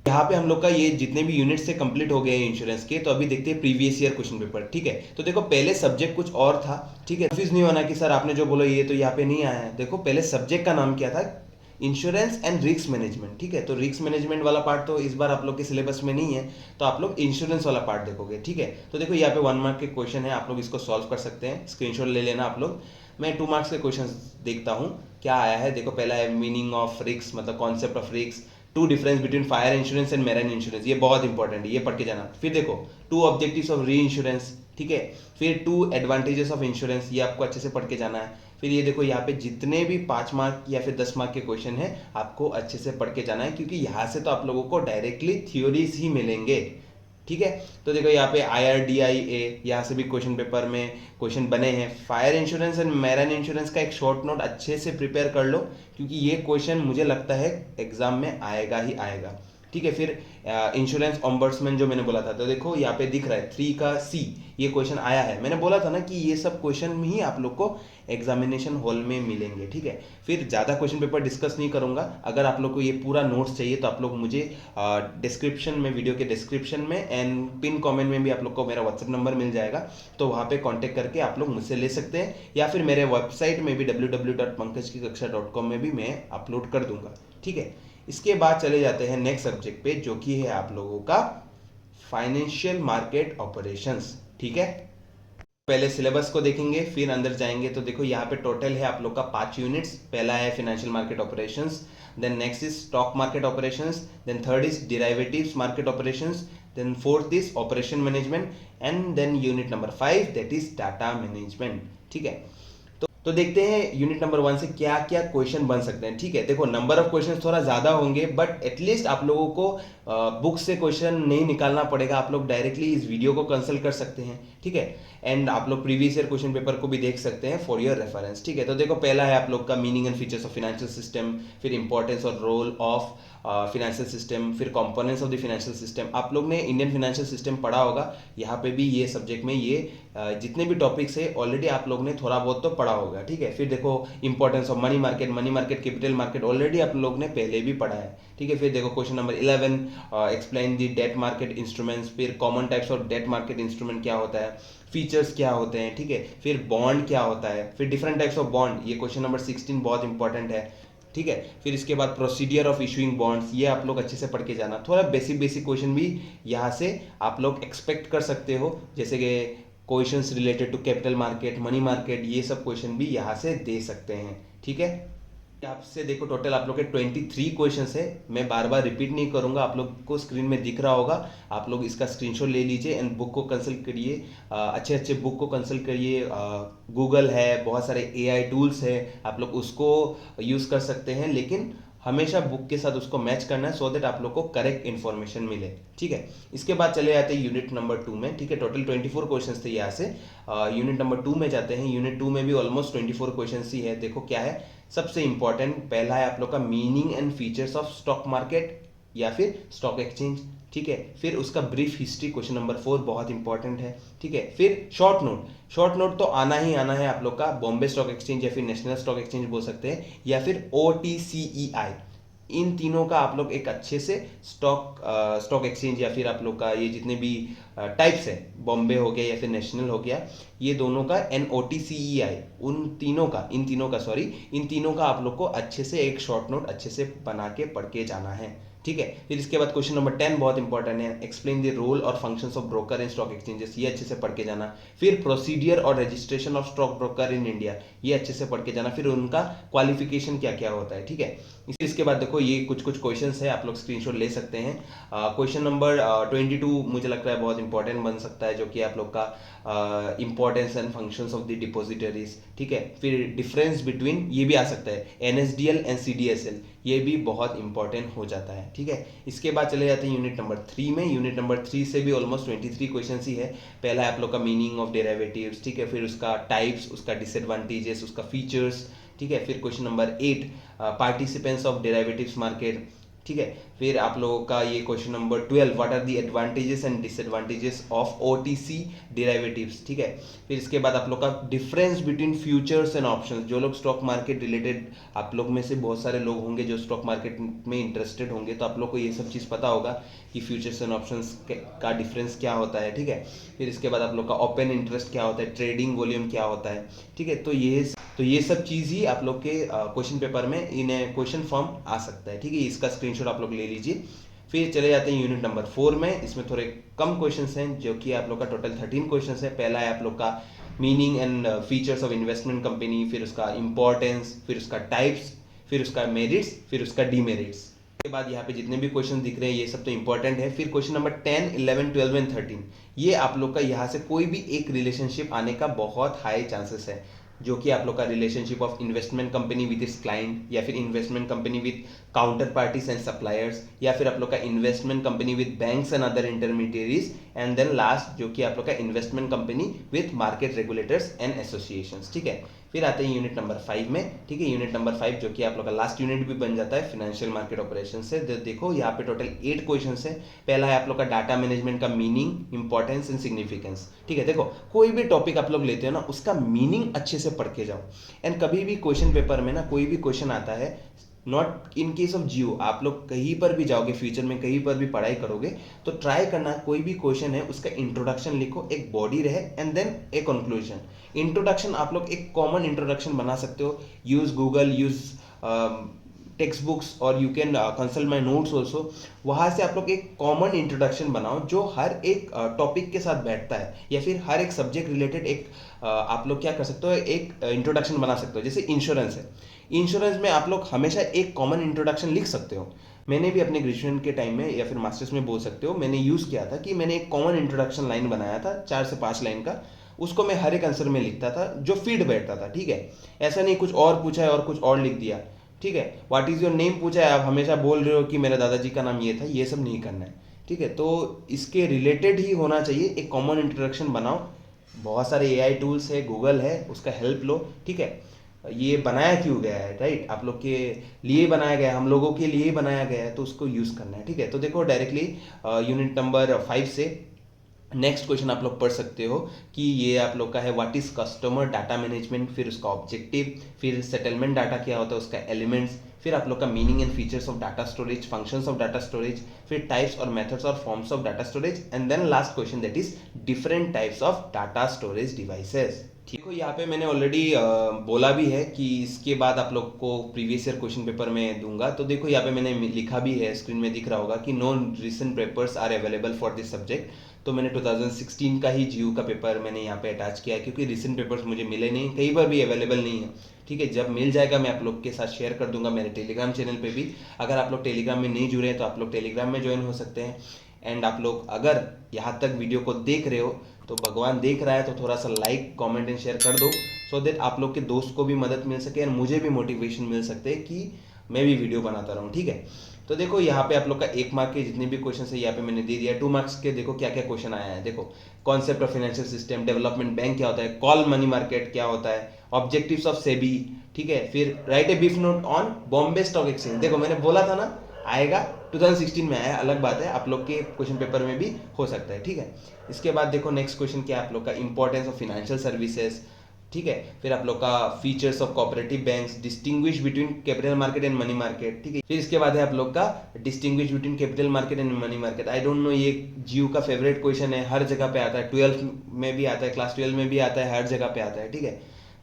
यहाँ पे हम लोग का ये जितने भी यूनिट से कंप्लीट हो गए हैं इंश्योरेंस के, तो अभी देखते हैं प्रीवियस ईयर क्वेश्चन पेपर, ठीक है। तो देखो पहले सब्जेक्ट कुछ और था, ठीक है। कंफ्यूज नहीं होना कि सर आपने जो बोला ये तो यहाँ पे नहीं आया है। देखो पहले सब्जेक्ट का नाम क्या था, इंश्योरेंस एंड रिस्क मैनेजमेंट, ठीक है। तो रिस्क मैनेजमेंट वाला पार्ट तो इस बार आप लोग के सिलेबस में नहीं है, तो आप लोग इंश्योरेंस वाला पार्ट देखोगे, ठीक है। तो देखो यहाँ पे 1 मार्क के क्वेश्चन है, आप लोग इसको सॉल्व कर सकते हैं, स्क्रीनशॉट ले लेना आप लोग। मैं 2 मार्क्स के क्वेश्चन देखता हूँ क्या आया है। देखो पहला है मीनिंग ऑफ रिस्क, मतलब concept of risk, two difference between fire insurance and marine insurance, ये बहुत इंपॉर्टेंट है, ये पढ़ के जाना। फिर देखो 2 ऑब्जेक्टिव्स ऑफ री इंश्योरेंस, ठीक है। फिर 2 एडवांटेजेस ऑफ इंश्योरेंस, ये आपको अच्छे से पढ़ के जाना है। फिर ये देखो यहाँ पे जितने भी 5 मार्क या फिर 10 मार्क के क्वेश्चन है, आपको अच्छे से पढ़ के जाना है, क्योंकि यहाँ से तो आप लोगों को डायरेक्टली थ्योरीज ही मिलेंगे, ठीक है। तो देखो यहाँ पे IRDAI, यहाँ से भी क्वेश्चन पेपर में क्वेश्चन बने हैं। Fire insurance and marine insurance का एक शॉर्ट नोट अच्छे से प्रिपेयर कर लो, क्योंकि ये क्वेश्चन मुझे लगता है एग्जाम में आएगा ही आएगा, ठीक है। फिर इंश्योरेंस ऑम्बड्समैन जो मैंने बोला था, तो देखो यहाँ पे दिख रहा है 3 का C, ये क्वेश्चन आया है। मैंने बोला था ना कि ये सब क्वेश्चन ही आप लोग को एग्जामिनेशन हॉल में मिलेंगे, ठीक है। फिर ज़्यादा क्वेश्चन पेपर डिस्कस नहीं करूंगा। अगर आप लोग को ये पूरा नोट्स चाहिए तो आप लोग मुझे डिस्क्रिप्शन में, वीडियो के डिस्क्रिप्शन में एंड पिन कमेंट में भी आप लोग को मेरा व्हाट्सएप नंबर मिल जाएगा, तो वहाँ पे कांटेक्ट करके आप लोग मुझसे ले सकते हैं, या फिर मेरे वेबसाइट में भी www.pankajkikaksha.com में भी मैं अपलोड कर दूंगा, ठीक है। इसके बाद चले जाते हैं नेक्स्ट सब्जेक्ट पे, जो कि है आप लोगों का फाइनेंशियल मार्केट ऑपरेशंस, ठीक है। पहले सिलेबस को देखेंगे, फिर अंदर जाएंगे। तो देखो यहाँ पे टोटल है आप लोग का 5 यूनिट्स। पहला है financial market operations, then next is stock market operations, then third is derivatives market operations, then fourth is operation management, and then unit number 5 that is data management, ठीक है। तो देखते हैं यूनिट नंबर 1 से क्या क्या क्वेश्चन बन सकते हैं, ठीक है। देखो नंबर ऑफ क्वेश्चन थोड़ा ज्यादा होंगे, बट एटलीस्ट आप लोगों को बुक से क्वेश्चन नहीं निकालना पड़ेगा, आप लोग डायरेक्टली इस वीडियो को कंसल्ट कर सकते हैं, ठीक है। एंड आप लोग प्रीवियस ईयर क्वेश्चन पेपर को भी देख सकते हैं फॉर योर रेफरेंस, ठीक है। तो देखो पहला है आप लोग का meaning and features of financial system, फिर इंपॉर्टेंस और रोल ऑफ फाइनेंशियल सिस्टम, फिर components of the financial system. आप लोग ने इंडियन फाइनेंशियल सिस्टम पढ़ा होगा, यहाँ पे भी ये सब्जेक्ट में ये जितने भी टॉपिक्स है ऑलरेडी आप लोग ने थोड़ा बहुत तो पढ़ा होगा, ठीक है। फिर देखो importance of money market, capital market already आप लोग ने पहले भी पढ़ा है, ठीक है। फिर देखो question number 11 explain the debt market instruments, फिर common types of debt market instrument क्या होता है, फीचर्स क्या होते हैं, ठीक है। फिर बॉन्ड क्या होता है, फिर डिफरेंट टाइप्स ऑफ बॉन्ड, ये क्वेश्चन नंबर 16 बहुत इंपॉर्टेंट है, ठीक है। फिर इसके बाद प्रोसीडियर ऑफ इशूइंग बॉन्ड्स, ये आप लोग अच्छे से पढ़ के जाना। थोड़ा बेसिक बेसिक क्वेश्चन भी यहाँ से आप लोग एक्सपेक्ट कर सकते हो, जैसे कि questions related to capital market, money market, ये सब क्वेश्चन भी यहाँ से दे सकते हैं, ठीक है। आपसे देखो टोटल आप लोग के 23 क्वेश्चंस है। मैं बार बार रिपीट नहीं करूंगा, आप लोग को स्क्रीन में दिख रहा होगा। आप लोग इसका स्क्रीनशॉट ले लीजिए एंड बुक को कंसल्ट करिए, अच्छे अच्छे बुक को कंसल्ट करिए। गूगल है, बहुत सारे AI टूल्स है, आप लोग उसको यूज़ कर सकते हैं, लेकिन हमेशा बुक के साथ उसको मैच करना है सो दैट आप लोग को करेक्ट इन्फॉर्मेशन मिले, ठीक है। इसके बाद चले जाते हैं यूनिट नंबर 2 में, ठीक है। टोटल 24 क्वेश्चंस थे यहाँ से। यूनिट नंबर 2 में जाते हैं। यूनिट 2 में भी ऑलमोस्ट 24 क्वेश्चंस ही है। देखो क्या है, सबसे इंपॉर्टेंट पहला है आप लोग का meaning and features of stock market या फिर स्टॉक एक्सचेंज, ठीक है। फिर उसका ब्रीफ हिस्ट्री, क्वेश्चन नंबर 4 बहुत इंपॉर्टेंट है, ठीक है। फिर शॉर्ट नोट, शॉर्ट नोट तो आना ही आना है आप लोग का। बॉम्बे स्टॉक एक्सचेंज या फिर नेशनल स्टॉक एक्सचेंज बोल सकते हैं, या फिर OTCEI, इन तीनों का आप लोग एक अच्छे से स्टॉक एक्सचेंज या फिर आप लोग का ये जितने भी टाइप्स है, बॉम्बे हो गया या फिर नेशनल हो गया, ये दोनों का NOTCEI, इन तीनों का आप लोग को अच्छे से एक शॉर्ट नोट अच्छे से बना के पढ़ के जाना है, ठीक है। फिर इसके बाद क्वेश्चन नंबर 10 बहुत इंपॉर्टेंट है, एक्सप्लेन द रोल और functions of broker in stock exchanges, ये अच्छे से पढ़ के जाना। फिर प्रोसीडियर और registration of stock broker in India, ये अच्छे से पढ़ के जाना। फिर उनका क्वालिफिकेशन क्या क्या होता है, ठीक है। इसके बाद देखो ये कुछ कुछ क्वेश्चंस है, आप लोग स्क्रीनशॉट ले सकते हैं। क्वेश्चन नंबर 22 मुझे लगता है बहुत इंपॉर्टेंट बन सकता है, जो कि आप लोग का importance and functions of the depositories, ठीक है। फिर डिफरेंस बिटवीन, ये भी आ सकता है, NSDL एंड CDSL, ये भी बहुत इंपॉर्टेंट हो जाता है, ठीक है। इसके बाद चले जाते हैं यूनिट नंबर 3 में। यूनिट नंबर 3 से भी ऑलमोस्ट 23 क्वेश्चन ही है। पहला है आप लोग का मीनिंग ऑफ डेरिवेटिव्स, ठीक है। फिर उसका टाइप्स, उसका डिसएडवांटेजेस, उसका फीचर्स, ठीक है। फिर question number 8 participants of derivatives market, ठीक है। फिर आप लोगों का ये question number 12 what are the advantages and disadvantages of OTC derivatives, ठीक है। फिर इसके बाद आप लोग का difference between futures and options, जो लोग स्टॉक मार्केट रिलेटेड, आप लोग में से बहुत सारे लोग होंगे जो स्टॉक मार्केट में इंटरेस्टेड होंगे, तो आप लोग को ये सब चीज़ पता होगा कि फ्यूचर्स एंड ऑप्शंस का डिफरेंस क्या होता है, ठीक है। फिर इसके बाद आप लोग का ओपन इंटरेस्ट क्या होता है, ट्रेडिंग वॉल्यूम क्या होता है, ठीक है। तो ये सब चीज़ ही आप लोग के क्वेश्चन पेपर में इन क्वेश्चन फॉर्म आ सकता है, ठीक है। इसका स्क्रीनशॉट आप लोग ले लीजिए। फिर चले जाते हैं यूनिट नंबर 4 में। इसमें थोड़े कम क्वेश्चंस हैं, जो कि आप लोग का टोटल 13 क्वेश्चंस है। पहला है आप लोग का meaning and features of investment company, फिर उसका इंपॉर्टेंस, फिर उसका टाइप्स, फिर उसका मेरिट्स, फिर उसका डीमेरिट्स। के बाद यहाँ पे जितने भी क्वेश्चन दिख रहे हैं ये सब तो इंपॉर्टेंट है। फिर क्वेश्चन नंबर 10, 11, 12 एंड 13, ये आप लोग का यहाँ से कोई भी एक रिलेशनशिप आने का बहुत हाई चांसेस है, जो कि आप लोग का relationship of investment company with its client, या फिर investment company with counter parties and suppliers, या फिर आप लोग का investment company with banks and other intermediaries, and then last जो कि आप लोग का investment company with market regulators and associations, ठीक है। फिर आते हैं यूनिट नंबर 5 में, ठीक है। यूनिट नंबर 5 जो कि आप लोग का लास्ट यूनिट भी बन जाता है फाइनेंशियल मार्केट ऑपरेशन से। देखो यहाँ पे टोटल 8 क्वेश्चन है। पहला है आप लोग का डाटा मैनेजमेंट का मीनिंग, इंपॉर्टेंस एंड सिग्निफिकेंस, ठीक है। देखो कोई भी टॉपिक आप लोग लेते हो ना, उसका मीनिंग अच्छे से पढ़ के जाओ। एंड कभी भी क्वेश्चन पेपर में ना कोई भी क्वेश्चन आता है, नॉट इन केस ऑफ जियो, आप लोग कहीं पर भी जाओगे फ्यूचर में, कहीं पर भी पढ़ाई करोगे, तो ट्राई करना कोई भी क्वेश्चन है उसका इंट्रोडक्शन लिखो, एक बॉडी रहे and then a conclusion. Introduction आप लोग एक कॉमन इंट्रोडक्शन बना सकते हो, use Google, use textbooks, और you can consult my notes also. वहाँ से आप लोग एक कॉमन इंट्रोडक्शन बनाओ जो हर एक टॉपिक के साथ बैठता है, या फिर हर एक सब्जेक्ट रिलेटेड एक आप लोग क्या कर सकते हो, एक इंट्रोडक्शन बना सकते हो। जैसे इंश्योरेंस है, इंश्योरेंस में आप लोग हमेशा एक कॉमन इंट्रोडक्शन लिख सकते हो। मैंने भी अपने ग्रेजुएशन के टाइम में या फिर मास्टर्स में बोल सकते हो, मैंने यूज़ किया था कि मैंने एक कॉमन इंट्रोडक्शन लाइन बनाया था 4 से 5 लाइन का, उसको मैं हर एक आंसर में लिखता था जो फीड बैठता था, ठीक है। ऐसा नहीं कुछ और पूछा है और कुछ और लिख दिया, ठीक है। व्हाट इज़ योर नेम पूछा है, आप हमेशा बोल रहे हो कि मेरे दादाजी का नाम ये था, ये सब नहीं करना है, ठीक है। तो इसके रिलेटेड ही होना चाहिए, एक कॉमन इंट्रोडक्शन बनाओ। बहुत सारे AI टूल्स है, गूगल है, उसका हेल्प लो, ठीक है। ये बनाया क्यों गया है, राइट, आप लोग के लिए बनाया गया है, हम लोगों के लिए बनाया गया है, तो उसको यूज़ करना है, ठीक है। तो देखो डायरेक्टली यूनिट नंबर 5 से नेक्स्ट क्वेश्चन आप लोग पढ़ सकते हो कि ये आप लोग का है what is customer data management, फिर उसका ऑब्जेक्टिव, फिर सेटलमेंट डाटा क्या होता है, उसका एलिमेंट्स, फिर आप लोग का meaning and features of data storage, functions of data storage, फिर टाइप्स और मेथड्स और forms of data storage, and then last question that is different types of data storage devices, ठीक हो, यहाँ पे मैंने ऑलरेडी बोला भी है कि इसके बाद आप लोग को प्रीवियस ईयर क्वेश्चन पेपर में दूंगा। तो देखो यहाँ पे मैंने लिखा भी है, स्क्रीन में दिख रहा होगा कि no recent papers are available for this subject. तो मैंने 2016 का ही जीयू का पेपर मैंने यहाँ पे अटैच किया है, क्योंकि रिसेंट पेपर्स मुझे मिले नहीं, कहीं पर भी अवेलेबल नहीं है। ठीक है, जब मिल जाएगा मैं आप लोग के साथ शेयर कर दूंगा मेरे टेलीग्राम चैनल पे भी। अगर आप लोग टेलीग्राम में नहीं जुड़े हैं तो आप लोग टेलीग्राम में ज्वाइन हो सकते हैं। एंड आप लोग अगर यहाँ तक वीडियो को देख रहे हो तो भगवान देख रहा है तो थोड़ा सा लाइक कमेंट एंड शेयर कर दो, सो दैट आप लोग के दोस्त को भी मदद मिल सके और मुझे भी मोटिवेशन मिल सकते हैं कि मैं भी वीडियो बनाता रहूँ। ठीक है, तो देखो यहाँ पे आप लोग का 1 मार्क के जितने भी क्वेश्चन है यहाँ पे मैंने दे दिया। 2 मार्क्स के देखो क्या क्या क्वेश्चन आया है। देखो, concept of financial system, development bank क्या होता है, कॉल मनी मार्केट क्या होता है, ऑब्जेक्टिव्स ऑफ सेबी। ठीक है, फिर right a brief note on Bombay stock exchange. देखो मैंने बोला था ना आएगा, 2016 में आया, अलग बात है, आप लोग के क्वेश्चन पेपर में भी हो सकता है। ठीक है, इसके बाद देखो नेक्स्ट क्वेश्चन क्या है आप लोग का, इंपॉर्टेंस ऑफ फाइनेंशियल सर्विसेज। ठीक है, फिर आप लोग का features of cooperative banks, distinguish between capital market and money market. ठीक है, फिर इसके बाद है आप लोग का distinguish between capital market and money market. I don't know, ये जीयू का फेवरेट क्वेश्चन है, हर जगह पे आता है, 12th में भी आता है, क्लास 12 में भी आता है, हर जगह पे आता है। ठीक है,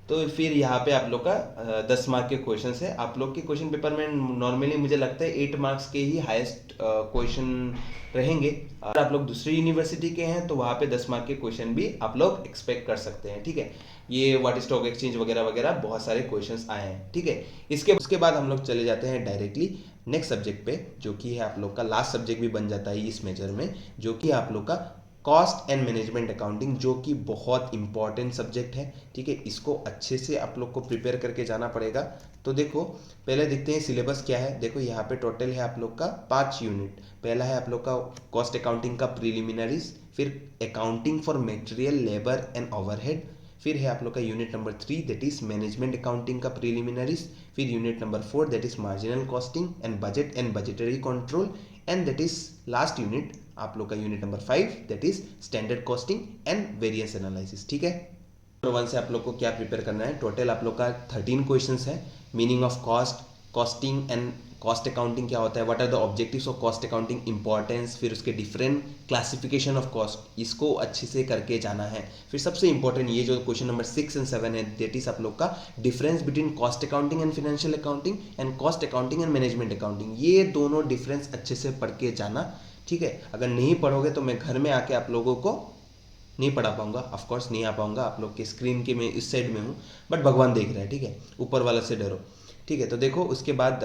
तो फिर यहाँ पे आप लोग का 10 मार्क के क्वेश्चन है। आप लोग के क्वेश्चन पेपर में नॉर्मली मुझे लगता है 8 मार्क्स के ही हाईएस्ट क्वेश्चन रहेंगे। अगर आप लोग दूसरी यूनिवर्सिटी के हैं तो वहाँ पे 10 मार्क के क्वेश्चन भी आप लोग एक्सपेक्ट कर सकते हैं। ठीक है, ये व्हाट इज स्टॉक एक्सचेंज वगैरह वगैरह बहुत सारे क्वेश्चंस आए हैं। ठीक है, उसके बाद हम लोग चले जाते हैं डायरेक्टली नेक्स्ट सब्जेक्ट पे, जो कि है आप लोग का लास्ट सब्जेक्ट भी बन जाता है इस मेजर में, जो कि आप लोग का कॉस्ट एंड मैनेजमेंट अकाउंटिंग, जो कि बहुत इंपॉर्टेंट सब्जेक्ट है। ठीक है, इसको अच्छे से आप लोग को प्रिपेयर करके जाना पड़ेगा। तो देखो पहले देखते हैं सिलेबस क्या है। देखो यहाँ पे टोटल है आप लोग का 5 यूनिट। पहला है आप लोग का कॉस्ट अकाउंटिंग का प्रीलिमिनरीज, फिर accounting for material, labour and overhead, फिर है आप लोग का unit number 3 that is management accounting का प्रीलिमिनरीज, फिर unit number 4 that is marginal costing and budget and budgetary control, and that is last unit आप लोग का unit number 5 that is standard costing and variance analysis. ठीक है, number 1 से आप लोग को क्या प्रिपेयर करना है, टोटल आप लोग का 13 क्वेश्चंस है। Meaning of cost, costing and cost accounting क्या होता है, what are the objectives of cost accounting, importance, फिर उसके डिफरेंट क्लासिफिकेशन ऑफ कॉस्ट, इसको अच्छे से करके जाना है। फिर सबसे इंपॉर्टेंट ये जो क्वेश्चन नंबर 6 एंड 7 है, दैट इज आप लोग का difference between cost accounting and financial accounting and cost accounting and management accounting. ये दोनों डिफरेंस अच्छे से पढ़ के जाना। ठीक है, अगर नहीं पढ़ोगे तो मैं घर में आके आप लोगों को नहीं पढ़ा पाऊंगा, ऑफ कोर्स नहीं आ पाऊंगा, आप लोग के स्क्रीन के मैं इस साइड में हूँ, बट भगवान देख रहा है। ठीक है, ऊपर वाला से डरो। ठीक है, तो देखो उसके बाद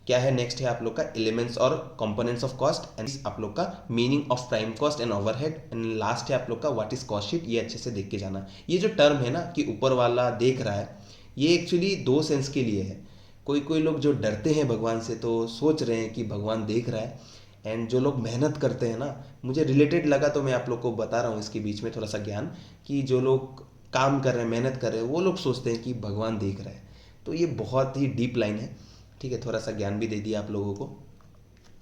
क्या है, नेक्स्ट है आप लोग का एलिमेंट्स और कंपोनेंट्स ऑफ कॉस्ट, एंड आप लोग का meaning of prime cost and overhead, and last है आप लोग का व्हाट इज कॉस्ट शीट। ये अच्छे से देख के जाना। ये जो टर्म है ना कि ऊपर वाला देख रहा है, ये एक्चुअली 2 सेंस के लिए है। कोई लोग जो डरते हैं भगवान से तो सोच रहे हैं कि भगवान देख रहा है, एंड जो लोग मेहनत करते हैं ना, मुझे रिलेटेड लगा तो मैं आप लोग को बता रहा हूँ इसके बीच में थोड़ा सा ज्ञान, कि जो लोग काम कर रहे हैं, मेहनत कर रहे हैं, वो लोग सोचते हैं कि भगवान देख रहा है। तो ये बहुत ही डीप लाइन है। ठीक है, थोड़ा सा ज्ञान भी दे दिया आप लोगों को।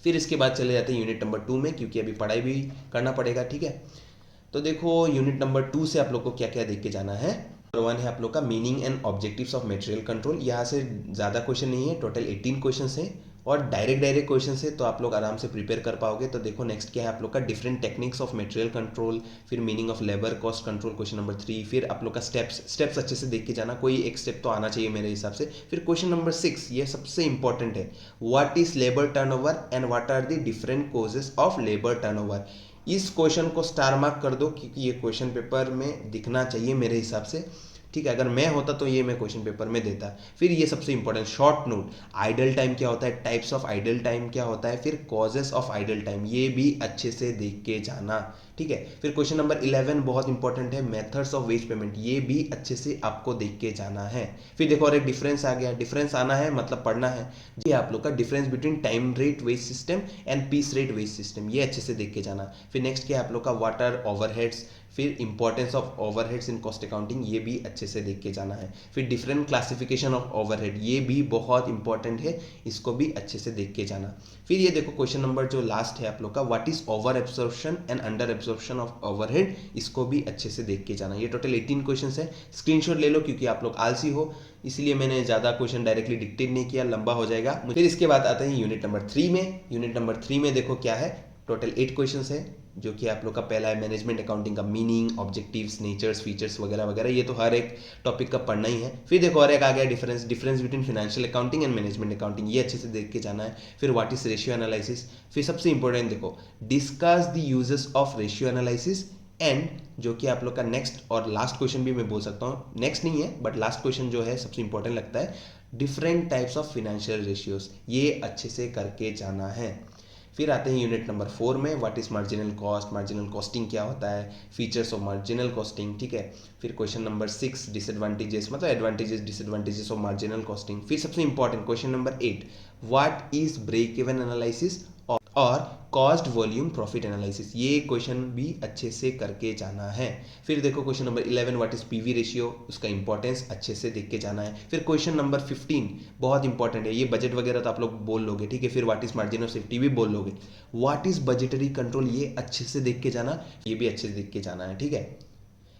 फिर इसके बाद चले जाते हैं यूनिट नंबर 2 में, क्योंकि अभी पढ़ाई भी करना पड़ेगा। ठीक है, तो देखो यूनिट नंबर 2 से आप लोग को क्या क्या देख के जाना है। नंबर 1 है आप लोग का meaning and objectives of material control. यहाँ से ज़्यादा क्वेश्चन नहीं है, टोटल 18 क्वेश्चन है और डायरेक्ट क्वेश्चन है, तो आप लोग आराम से प्रिपेयर कर पाओगे। तो देखो नेक्स्ट क्या है आप लोग का different techniques of material control, फिर meaning of labour cost control question number 3, फिर आप लोग का स्टेप्स अच्छे से देख के जाना, कोई एक स्टेप तो आना चाहिए मेरे हिसाब से। फिर क्वेश्चन नंबर 6, ये सबसे इंपॉर्टेंट है, what is labour turnover and what are the different causes of labour turnover. इस क्वेश्चन को स्टार मार्क कर दो, क्योंकि ये क्वेश्चन पेपर में दिखना चाहिए मेरे हिसाब से। ठीक है, अगर मैं होता तो ये मैं क्वेश्चन पेपर में देता। फिर ये सबसे important short note, idle time क्या होता है, टाइप्स ऑफ आइडल टाइम क्या होता है, फिर कॉजेस ऑफ आइडल टाइम, ये भी अच्छे से देख के जाना। ठीक है, फिर क्वेश्चन नंबर 11 बहुत इंपॉर्टेंट है, मेथड्स ऑफ वेज पेमेंट, ये भी अच्छे से आपको देख के जाना है। फिर देखो और एक डिफरेंस आ गया, डिफरेंस आना है मतलब पढ़ना है जी आप लोग का, difference between time rate wage system and piece rate wage system, ये अच्छे से देख के जाना। फिर नेक्स्ट क्या है आप लोग का, व्हाट आर ओवरहेड्स, फिर importance of overheads in cost accounting, ये भी अच्छे से देख के जाना है। फिर डिफरेंट क्लासिफिकेशन ऑफ ओवरहेड, ये भी बहुत इंपॉर्टेंट है, इसको भी अच्छे से देख के जाना। फिर ये देखो क्वेश्चन नंबर जो लास्ट है आप लोग का, what is over absorption and under absorption of overhead, इसको भी अच्छे से देख के जाना। ये टोटल 18 क्वेश्चन है, स्क्रीनशॉट ले लो क्योंकि आप लोग आलसी हो, इसलिए मैंने ज़्यादा क्वेश्चन डायरेक्टली डिक्टेट नहीं किया, लंबा हो जाएगा। फिर इसके बाद आते हैं यूनिट नंबर 3 में। यूनिट नंबर 3 में देखो क्या है, टोटल 8 क्वेश्चन है। जो कि आप लोग का पहला है मैनेजमेंट अकाउंटिंग का मीनिंग, ऑब्जेक्टिव्स, नेचर्स, फीचर्स वगैरह वगैरह, ये तो हर एक टॉपिक का पढ़ना ही है। फिर देखो और एक आ गया difference between financial accounting and management accounting, ये अच्छे से देख के जाना है। फिर व्हाट इज रेशियो एनालिसिस, फिर सबसे इंपॉर्टेंट देखो discuss the uses of ratio analysis and जो कि आप लोग का नेक्स्ट और लास्ट क्वेश्चन भी मैं बोल सकता हूँ, नेक्स्ट नहीं है बट लास्ट क्वेश्चन जो है सबसे इंपॉर्टेंट लगता है, different types of financial ratios, ये अच्छे से करके जाना है। फिर आते हैं यूनिट नंबर 4 में, what is marginal cost, marginal costing क्या होता है, फीचर्स ऑफ मार्जिनल कॉस्टिंग, ठीक है। फिर क्वेश्चन नंबर 6 डिसएडवांटेजेस, मतलब advantages disadvantages of marginal costing. फिर सबसे important question number 8, what is break even analysis और कॉस्ट वॉल्यूम प्रॉफिट एनालिसिस, ये क्वेश्चन भी अच्छे से करके जाना है। फिर देखो question number 11, what is PV ratio, उसका इंपॉर्टेंस अच्छे से देख के जाना है। फिर क्वेश्चन नंबर 15 बहुत इंपॉर्टेंट है, ये बजट वगैरह तो आप लोग बोल लोगे, ठीक है। फिर what is margin of safety भी बोल लोगे। व्हाट इज बजटरी कंट्रोल, ये अच्छे से देख के जाना, ये भी अच्छे से देख के जाना है, ठीक है।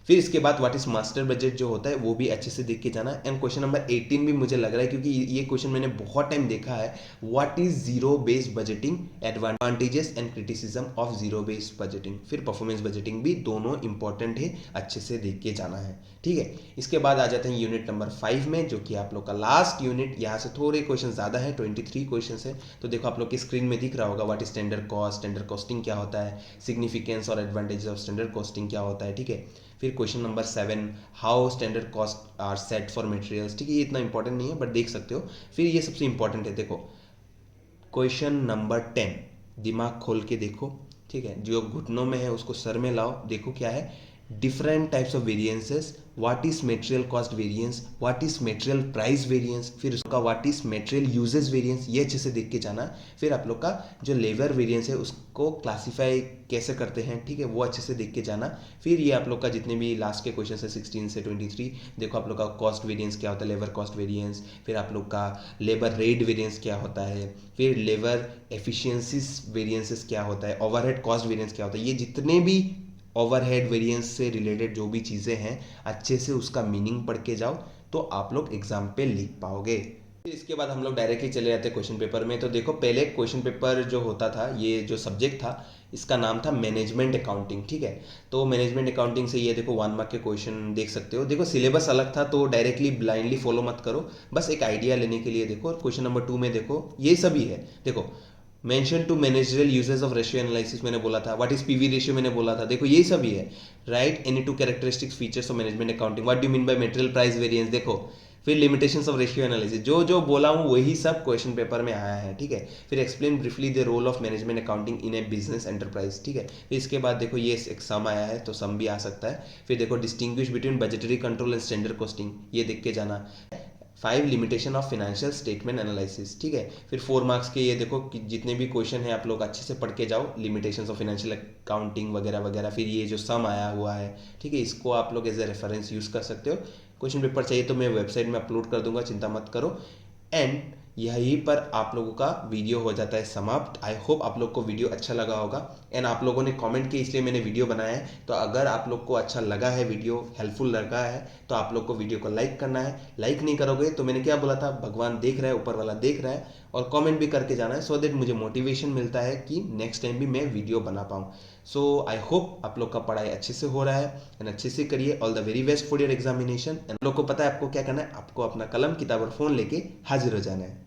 फिर इसके बाद व्हाट इज मास्टर बजट जो होता है वो भी अच्छे से देख के जाना है। एंड क्वेश्चन नंबर 18 भी मुझे लग रहा है क्योंकि ये क्वेश्चन मैंने बहुत टाइम देखा है, what is zero based budgeting, advantages and criticism of zero based budgeting. फिर परफॉर्मेंस बजटिंग भी दोनों इंपॉर्टेंट है, अच्छे से देख के जाना है, ठीक है। इसके बाद आ जाते हैं यूनिट नंबर 5 में, जो कि आप लोग का लास्ट यूनिट, यहाँ से थोड़े क्वेश्चन ज़्यादा है, 23 क्वेश्चन है। तो देखो आप लोग की स्क्रीन में दिख रहा होगा, what is standard cost, standard costing क्या होता है, सिग्निफिकेंस और एडवांटेजेस ऑफ स्टैंडर्ड कॉस्टिंग क्या होता है, ठीक है। फिर question number 7, how standard cost are set for materials, ठीक है, ये इतना इंपॉर्टेंट नहीं है बट देख सकते हो। फिर ये सबसे इंपॉर्टेंट है, देखो क्वेश्चन नंबर 10, दिमाग खोल के देखो, ठीक है, जो घुटनों में है उसको सर में लाओ, देखो क्या है, different types of variances, what is material cost variance, what is material price variance, फिर उसका what is material usages variance, ये अच्छे से देख के जाना। फिर आप लोग का जो लेबर वेरिएंस है उसको क्लासीफाई कैसे करते हैं, ठीक है, वो अच्छे से देख के जाना। फिर ये आप लोग का जितने भी लास्ट के क्वेश्चन है 16 से 23, देखो आप लोग का कॉस्ट वेरिएंस क्या होता है, लेबर कॉस्ट वेरिएंस, फिर आप लोग का लेबर रेट वेरिएंस क्या होता है, फिर लेबर एफिशिएंसीज वेरिएंसेस क्या होता है, ओवरहेड कॉस्ट वेरिएंस क्या होता है, ये जितने भी ओवरहेड वेरिएंस से रिलेटेड जो भी चीज़ें हैं अच्छे से उसका मीनिंग पढ़ के जाओ तो आप लोग एग्जाम पे लिख पाओगे। इसके बाद हम लोग डायरेक्टली चले जाते हैं क्वेश्चन पेपर में। तो देखो पहले क्वेश्चन पेपर जो होता था, ये जो सब्जेक्ट था इसका नाम था मैनेजमेंट अकाउंटिंग, ठीक है। तो मैनेजमेंट अकाउंटिंग से ये देखो 1 मार्क के क्वेश्चन देख सकते हो। देखो सिलेबस अलग था तो डायरेक्टली ब्लाइंडली फॉलो मत करो, बस एक आइडिया लेने के लिए देखो। और क्वेश्चन नंबर 2 में देखो ये सभी है, देखो mention two managerial uses of ratio analysis मैंने बोला था, व्हाट इज पीवी रेशियो मैंने बोला था, देखो ये सभी है। Right any two characteristics features of management accounting, what do mean by material price variance, देखो। फिर लिमिटेशंस ऑफ रेशियो एनालिसिस, जो जो बोला हूँ वही सब क्वेश्चन पेपर में आया है, ठीक है। फिर explain briefly the role of management accounting in a business enterprise, ठीक है। फिर इसके बाद देखो ये एक सम आया है तो सम भी आ सकता है। फिर देखो distinguish between budgetary control and standard costing, ये देख के जाना। 5 limitation of financial statement analysis, ठीक है। फिर 4 मार्क्स के ये देखो कि जितने भी क्वेश्चन है आप लोग अच्छे से पढ़ के जाओ, लिमिटेशंस ऑफ फाइनेंशियल अकाउंटिंग वगैरह वगैरह। फिर ये जो सम आया हुआ है, ठीक है, इसको आप लोग एज ए रेफरेंस यूज़ कर सकते हो। क्वेश्चन पेपर चाहिए तो मैं वेबसाइट में अपलोड कर दूंगा, चिंता मत करो। एंड यहीं पर आप लोगों का वीडियो हो जाता है समाप्त। आई होप आप लोग को वीडियो अच्छा लगा होगा। एंड आप लोगों ने कमेंट किया इसलिए मैंने वीडियो बनाया है, तो अगर आप लोग को अच्छा लगा है, वीडियो हेल्पफुल लगा है, तो आप लोग को वीडियो को लाइक करना है। लाइक नहीं करोगे तो मैंने क्या बोला था, भगवान देख रहा है, ऊपर वाला देख रहा है, और कमेंट भी करके जाना है, सो दैट मुझे मोटिवेशन मिलता है कि नेक्स्ट टाइम भी मैं वीडियो बना पाऊँ। सो आई होप आप लोग का पढ़ाई अच्छे से हो रहा है एंड अच्छे से करिए। All the very best for your examination. And लोग को पता है आपको क्या करना है, आपको अपना कलम किताब और फोन लेके हाजिर हो जाना है।